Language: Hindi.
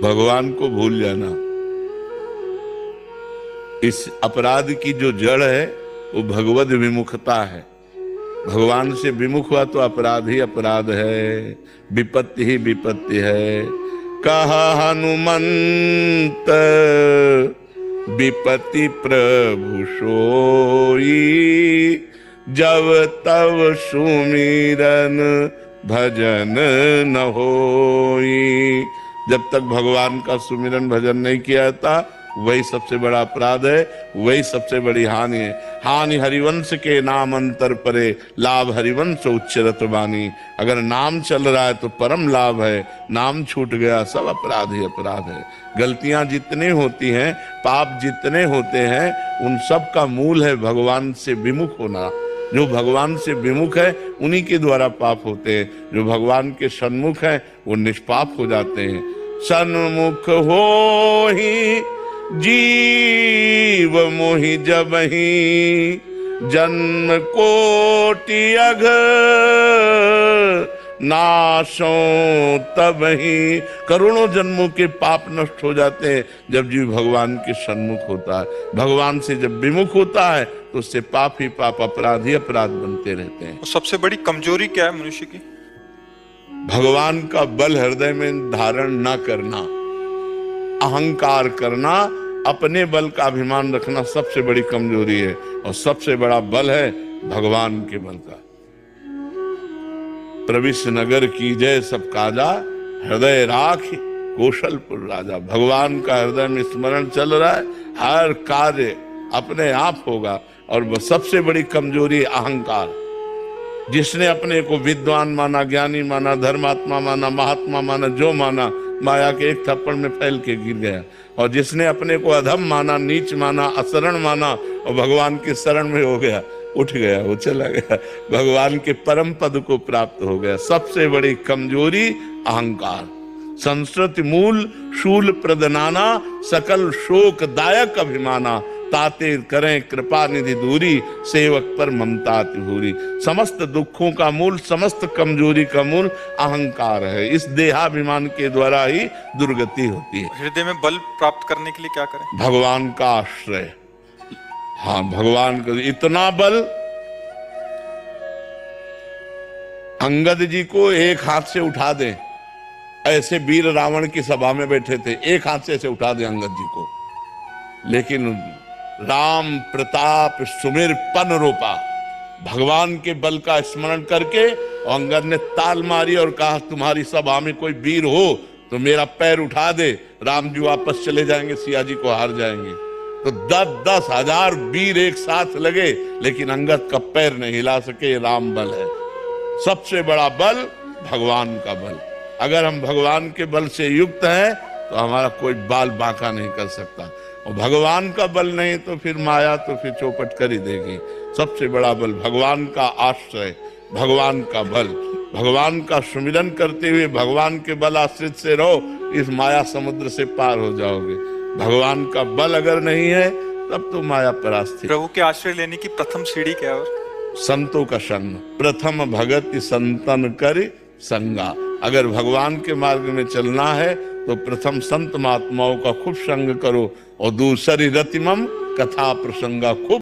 भगवान को भूल जाना। इस अपराध की जो जड़ है वो भगवद विमुखता है। भगवान से विमुख हुआ तो अपराध ही अपराध है, विपत्ति ही विपत्ति है। कहा हनुमंत विपत्ति प्रभु सोई, जब तब सुमिरन भजन न होई। जब तक भगवान का सुमिरन भजन नहीं किया जाता वही सबसे बड़ा अपराध है, वही सबसे बड़ी हानि है। हानि हरिवंश के नाम अंतर परे, लाभ हरिवंश उच्चरत बानी। अगर नाम चल रहा है तो परम लाभ है, नाम छूट गया सब अपराध ही अपराध है। गलतियां जितनी होती हैं, पाप जितने होते हैं, उन सब का मूल है भगवान से विमुख होना। जो भगवान से विमुख है उन्हीं के द्वारा पाप होते हैं, जो भगवान के सन्मुख है वो निष्पाप हो जाते हैं। सन्मुख हो ही जीव मोहि जबहि, जन्म कोटि अघ नाशों तबहि। करोड़ों जन्मों के पाप नष्ट हो जाते हैं जब जीव भगवान के सन्मुख होता है। भगवान से जब विमुख होता है तो उससे पाप ही पाप, अपराध ही अपराध बनते रहते हैं। सबसे बड़ी कमजोरी क्या है मनुष्य की? भगवान का बल हृदय में धारण न करना, अहंकार करना, अपने बल का अभिमान रखना सबसे बड़ी कमजोरी है। और सबसे बड़ा बल है भगवान के बल का। प्रविश नगर की जय सब काजा, हृदय राख कौशलपुर राजा। भगवान का हृदय में स्मरण चल रहा है, हर कार्य अपने आप होगा। और सबसे बड़ी कमजोरी अहंकार। जिसने अपने को विद्वान माना, ज्ञानी माना, धर्मात्मा माना, महात्मा माना, जो माना, माया के एक थप्पड़ में फैल के गिर गया। और जिसने अपने को अधम माना, नीच माना, असरण माना और भगवान के शरण में हो गया, उठ गया, वो चला गया, भगवान के परम पद को प्राप्त हो गया। सबसे बड़ी कमजोरी अहंकार। संस्कृति मूल शूल प्रदनाना, सकल शोक दायक अभिमाना। ताते करें कृपा निधि दूरी, सेवक पर ममता तिभूरी। समस्त दुखों का मूल, समस्त कमजोरी का मूल अहंकार है। इस देहाभिमान के द्वारा ही दुर्गति होती है। हृदय में बल प्राप्त करने के लिए क्या करें? भगवान का आश्रय। हाँ, भगवान का इतना बल, अंगद जी को एक हाथ से उठा दें, ऐसे वीर रावण की सभा में बैठे थे, एक हाथ से ऐसे उठा दें अंगद जी को, लेकिन राम प्रताप सुमिर पन रूपा। भगवान के बल का स्मरण करके अंगद ने ताल मारी और कहा, तुम्हारी सभा में कोई वीर हो तो मेरा पैर उठा दे, राम जी वापस चले जाएंगे, सिया जी को हार जाएंगे। तो 10-10 हजार वीर एक साथ लगे, लेकिन अंगद का पैर नहीं हिला सके। राम बल है, सबसे बड़ा बल भगवान का बल। अगर हम भगवान के बल से युक्त हैं तो हमारा कोई बाल बांका नहीं कर सकता। और भगवान का बल नहीं तो फिर माया तो फिर चौपट कर ही देगी। सबसे बड़ा बल भगवान का आश्रय, भगवान का बल। भगवान का सुमिरन करते हुए भगवान के बल आश्रित से रहो, इस माया समुद्र से पार हो जाओगे। भगवान का बल अगर नहीं है तब तो माया परास्ती। प्रभु के आश्रय लेने की प्रथम सीढ़ी क्या है? संतों का संग। प्रथम भगत संतन कर संगा। अगर भगवान के मार्ग में चलना है तो प्रथम संत महात्माओं का खूब संग करो और दूसरी रतिमम कथा प्रसंगा खूब